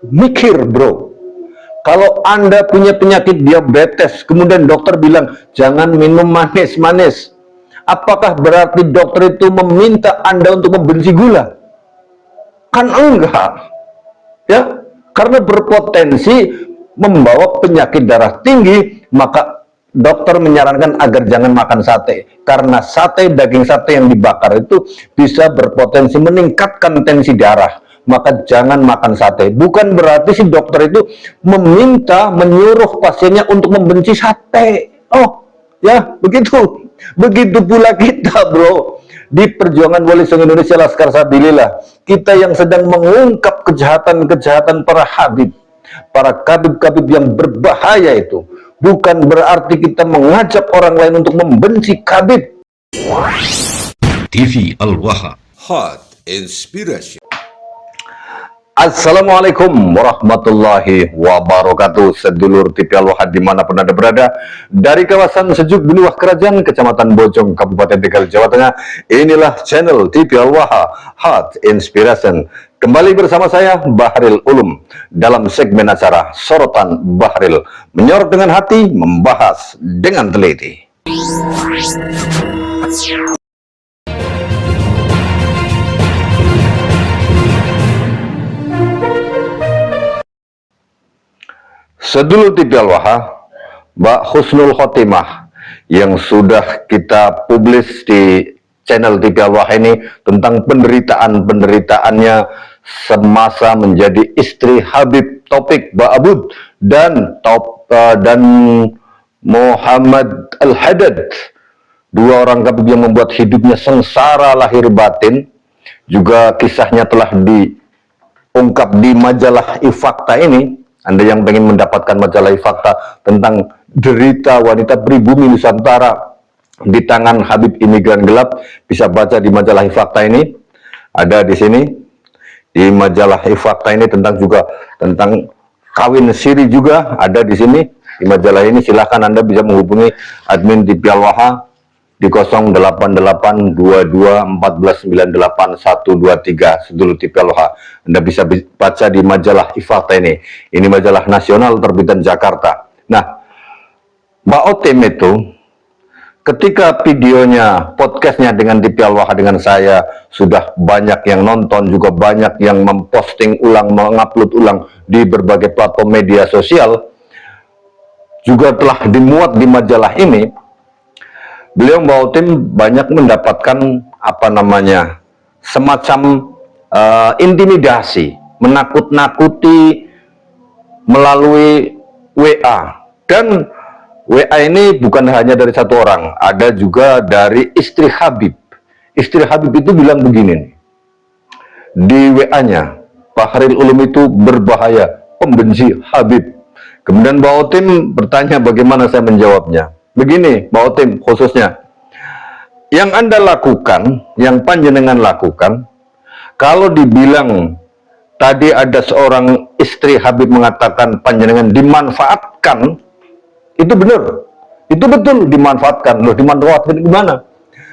Mikir bro, kalau Anda punya penyakit diabetes, kemudian dokter bilang jangan minum manis-manis, apakah berarti dokter itu meminta Anda untuk membenci gula? Kan enggak, ya, karena berpotensi membawa penyakit darah tinggi, maka dokter menyarankan agar jangan makan sate, karena sate, daging sate yang dibakar itu bisa berpotensi meningkatkan tensi darah, maka jangan makan sate. Bukan berarti si dokter itu menyuruh pasiennya untuk membenci sate. Oh ya, begitu pula kita bro, di perjuangan Wali Songo Indonesia Laskar Sabilillah, kita yang sedang mengungkap kejahatan-kejahatan para habib, para kabib-kabib yang berbahaya itu, bukan berarti kita mengajak orang lain untuk membenci kabib. TV Al-Waha, Hot Inspiration. Assalamualaikum warahmatullahi wabarakatuh. Sedulur TV Al-Waha dimanapun Anda berada, dari kawasan Sejuk Benuah Kerajaan, Kecamatan Bojong, Kabupaten Tegal, Jawa Tengah, inilah channel TV Al-Waha Hot Inspiration. Kembali bersama saya Bahril Ulum dalam segmen acara Sorotan Bahril, menyorot dengan hati, membahas dengan teliti. Sedulur TV Al-Waha, Mbak Husnul Khotimah yang sudah kita publis di channel TV Al-Waha ini tentang penderitaan-penderitaannya semasa menjadi istri Habib Taufik Ba'abud dan Muhammad Al-Haddad, dua orang kabib yang membuat hidupnya sengsara lahir batin. Juga kisahnya telah diungkap di majalah Ifakta ini. Anda yang ingin mendapatkan majalah Ifakta tentang derita wanita pribumi Nusantara di tangan Habib imigran gelap, bisa baca di majalah Ifakta ini. Ada di sini di majalah Ifakta ini tentang kawin siri juga ada di sini di majalah ini. Silahkan Anda bisa menghubungi admin TV Al-Waha di 088214998123 Sedulur TV Al-Waha. Anda bisa baca di majalah Ifakta ini. Ini majalah nasional terbitan Jakarta. Nah, Mbak Otim itu ketika videonya, podcastnya dengan TV Al-Waha dengan saya sudah banyak yang nonton, juga banyak yang memposting ulang, mengupload ulang di berbagai platform media sosial, juga telah dimuat di majalah ini. Beliau Mbak Otim banyak mendapatkan semacam intimidasi, menakut-nakuti melalui WA. Dan WA ini bukan hanya dari satu orang, ada juga dari istri Habib. Istri Habib itu bilang begini nih, di WA-nya, Bahril Ulum itu berbahaya, pembenci Habib. Kemudian Mbak Otim bertanya bagaimana saya menjawabnya. Begini Mbak Otim khususnya, yang Anda lakukan, yang panjenengan lakukan, kalau dibilang tadi ada seorang istri Habib mengatakan panjenengan dimanfaatkan, itu benar, itu betul dimanfaatkan. Loh, dimanfaatkan gimana?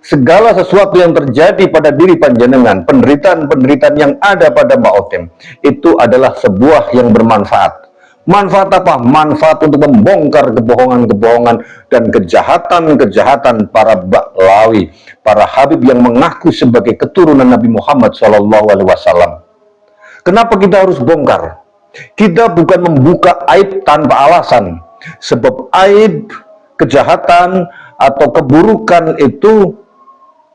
Segala sesuatu yang terjadi pada diri panjenengan, penderitaan-penderitaan yang ada pada Mbak Otim, itu adalah sebuah yang bermanfaat. Manfaat apa? Manfaat untuk membongkar kebohongan-kebohongan dan kejahatan-kejahatan para baklawi, para habib yang mengaku sebagai keturunan Nabi Muhammad SAW. Kenapa kita harus bongkar? Kita bukan membuka aib tanpa alasan. Sebab aib, kejahatan, atau keburukan itu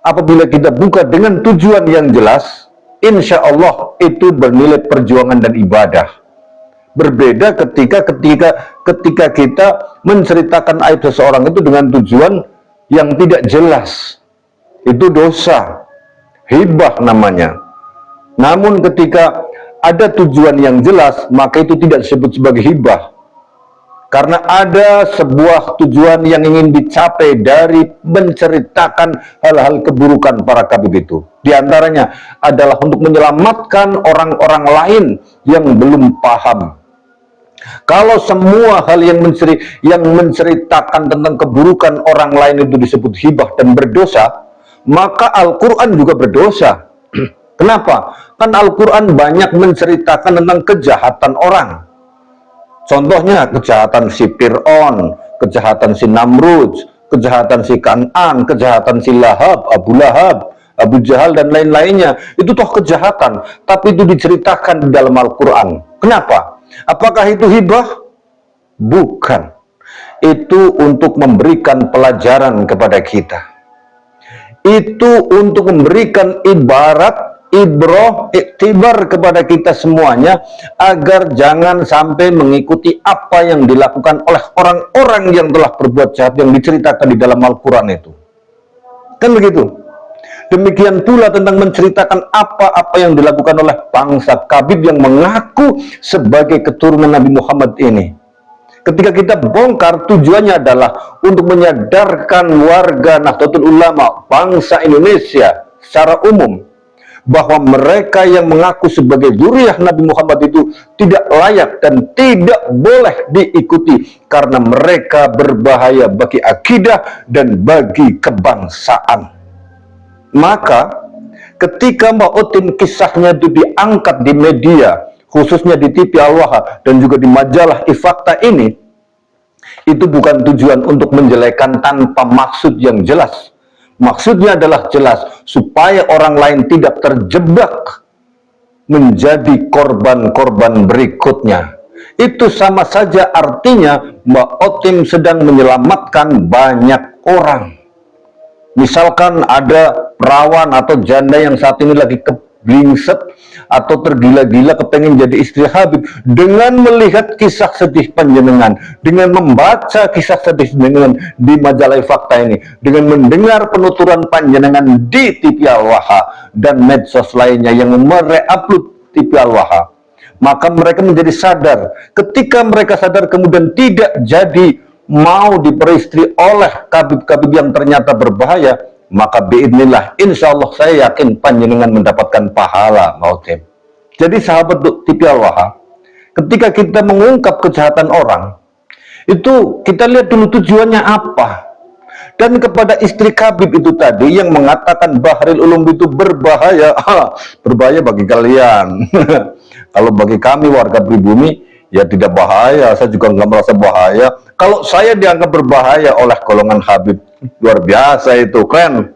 apabila kita buka dengan tujuan yang jelas, insya Allah itu bernilai perjuangan dan ibadah. Berbeda ketika kita menceritakan aib seseorang itu dengan tujuan yang tidak jelas. Itu dosa, hibah namanya. Namun ketika ada tujuan yang jelas, maka itu tidak disebut sebagai hibah. Karena ada sebuah tujuan yang ingin dicapai dari menceritakan hal-hal keburukan para kabib itu. Di antaranya adalah untuk menyelamatkan orang-orang lain yang belum paham. Kalau semua hal yang menceritakan tentang keburukan orang lain itu disebut hibah dan berdosa, maka Al-Quran juga berdosa. Kenapa? Kan Al-Quran banyak menceritakan tentang kejahatan orang. Contohnya kejahatan si Fir'aun, kejahatan si Namrud, kejahatan si Kan'an, kejahatan si Lahab, Abu Lahab, Abu Jahal, dan lain-lainnya. Itu toh kejahatan, tapi itu diceritakan di dalam Al-Quran. Kenapa? Apakah itu hibah? Bukan. Itu untuk memberikan pelajaran kepada kita. Itu untuk memberikan ibarat, ibroh, iktibar kepada kita semuanya, agar jangan sampai mengikuti apa yang dilakukan oleh orang-orang yang telah berbuat jahat yang diceritakan di dalam Al-Quran itu. Kan begitu? Demikian pula tentang menceritakan apa-apa yang dilakukan oleh bangsa Kabib yang mengaku sebagai keturunan Nabi Muhammad ini. Ketika kita bongkar, tujuannya adalah untuk menyadarkan warga Nahdlatul Ulama, bangsa Indonesia secara umum, bahwa mereka yang mengaku sebagai dzurriyyah Nabi Muhammad itu tidak layak dan tidak boleh diikuti, karena mereka berbahaya bagi akidah dan bagi kebangsaan. Maka ketika Mbak Otin kisahnya itu diangkat di media, khususnya di TV Al-Waha dan juga di majalah Ifakta ini, itu bukan tujuan untuk menjelekan tanpa maksud yang jelas. Maksudnya adalah jelas, supaya orang lain tidak terjebak menjadi korban-korban berikutnya. Itu sama saja artinya Mbak Otin sedang menyelamatkan banyak orang. Misalkan ada perawan atau janda yang saat ini lagi keblingset atau tergila-gila kepengen jadi istri Habib, dengan melihat kisah sedih panjenengan, dengan membaca kisah sedih panjenengan di majalah Fakta ini, dengan mendengar penuturan panjenengan di TV Al-Waha dan medsos lainnya yang mereupload TV Al-Waha, maka mereka menjadi sadar. Ketika mereka sadar kemudian tidak jadi mau diperistri oleh kabib-kabib yang ternyata berbahaya, maka biidznillah, insya Allah saya yakin panjenengan mendapatkan pahala mautim. Jadi sahabat TV Al-Waha, ketika kita mengungkap kejahatan orang, itu kita lihat dulu tujuannya apa. Dan kepada istri Kabib itu tadi yang mengatakan Bahril Ulum itu berbahaya, berbahaya bagi kalian. Kalau bagi kami warga pribumi, ya tidak bahaya, saya juga nggak merasa bahaya. Kalau saya dianggap berbahaya oleh golongan Habib, luar biasa itu, keren.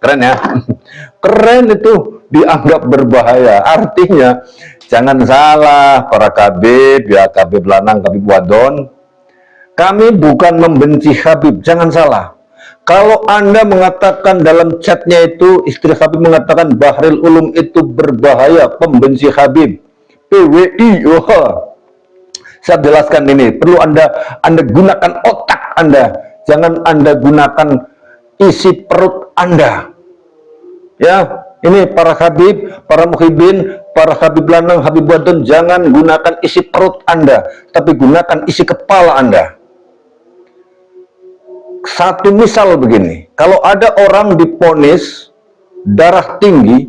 Keren ya, keren itu dianggap berbahaya. Artinya jangan salah para Kabib, ya Kabib lanang, Kabib wadon, kami bukan membenci Habib, jangan salah. Kalau Anda mengatakan dalam chatnya itu, istri Habib mengatakan Bahril Ulum itu berbahaya, pembenci Habib, PWI, wah. Saya jelaskan ini, perlu Anda gunakan otak Anda, jangan Anda gunakan isi perut Anda. Ya, ini para Habib, para muhibin, para Habib lanang, Habib wadon, jangan gunakan isi perut Anda, tapi gunakan isi kepala Anda. Satu misal begini, kalau ada orang diponis darah tinggi,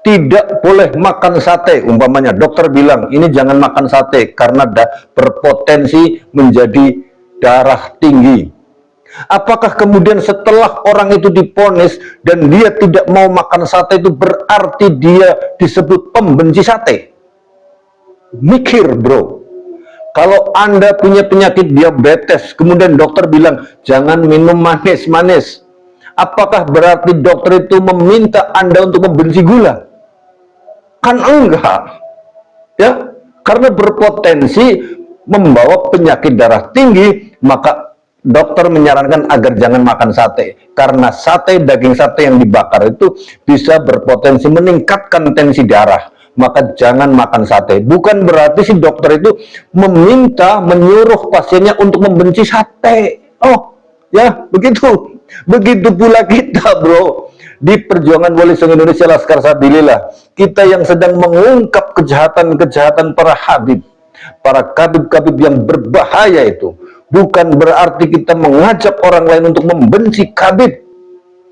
tidak boleh makan sate, umpamanya dokter bilang ini jangan makan sate karena berpotensi menjadi darah tinggi. Apakah kemudian setelah orang itu diponis dan dia tidak mau makan sate itu berarti dia disebut pembenci sate? Mikir bro. Kalau Anda punya penyakit diabetes, kemudian dokter bilang jangan minum manis-manis, apakah berarti dokter itu meminta Anda untuk membenci gula? Kan enggak, ya, karena berpotensi membawa penyakit darah tinggi, maka dokter menyarankan agar jangan makan sate, karena sate, daging sate yang dibakar itu bisa berpotensi meningkatkan tensi darah, maka jangan makan sate. Bukan berarti si dokter itu menyuruh pasiennya untuk membenci sate. Oh, ya, begitu. Begitu pula kita, bro. Di perjuangan Wali Songo Indonesia Laskar Sabilillah, kita yang sedang mengungkap kejahatan-kejahatan para Habib, para kabib-kabib yang berbahaya itu, bukan berarti kita mengajak orang lain untuk membenci kabib.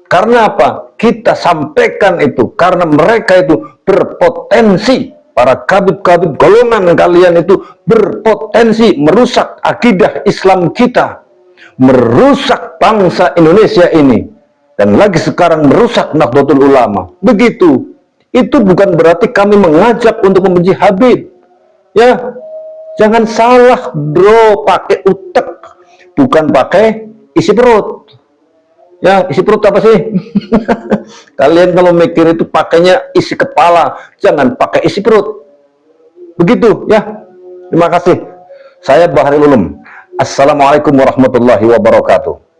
Karena apa? Kita sampaikan itu karena mereka itu berpotensi, para kabib-kabib golongan kalian itu berpotensi merusak akidah Islam kita, merusak bangsa Indonesia ini. dan lagi sekarang merusak Nahdlatul Ulama. Begitu. Itu bukan berarti kami mengajak untuk membenci Habib. Ya, jangan salah bro, pakai utek, bukan pakai isi perut. Ya, isi perut apa sih? Kalian kalau mikir itu pakainya isi kepala, jangan pakai isi perut. Begitu ya. Terima kasih. Saya Bahril Ulum. Assalamualaikum warahmatullahi wabarakatuh.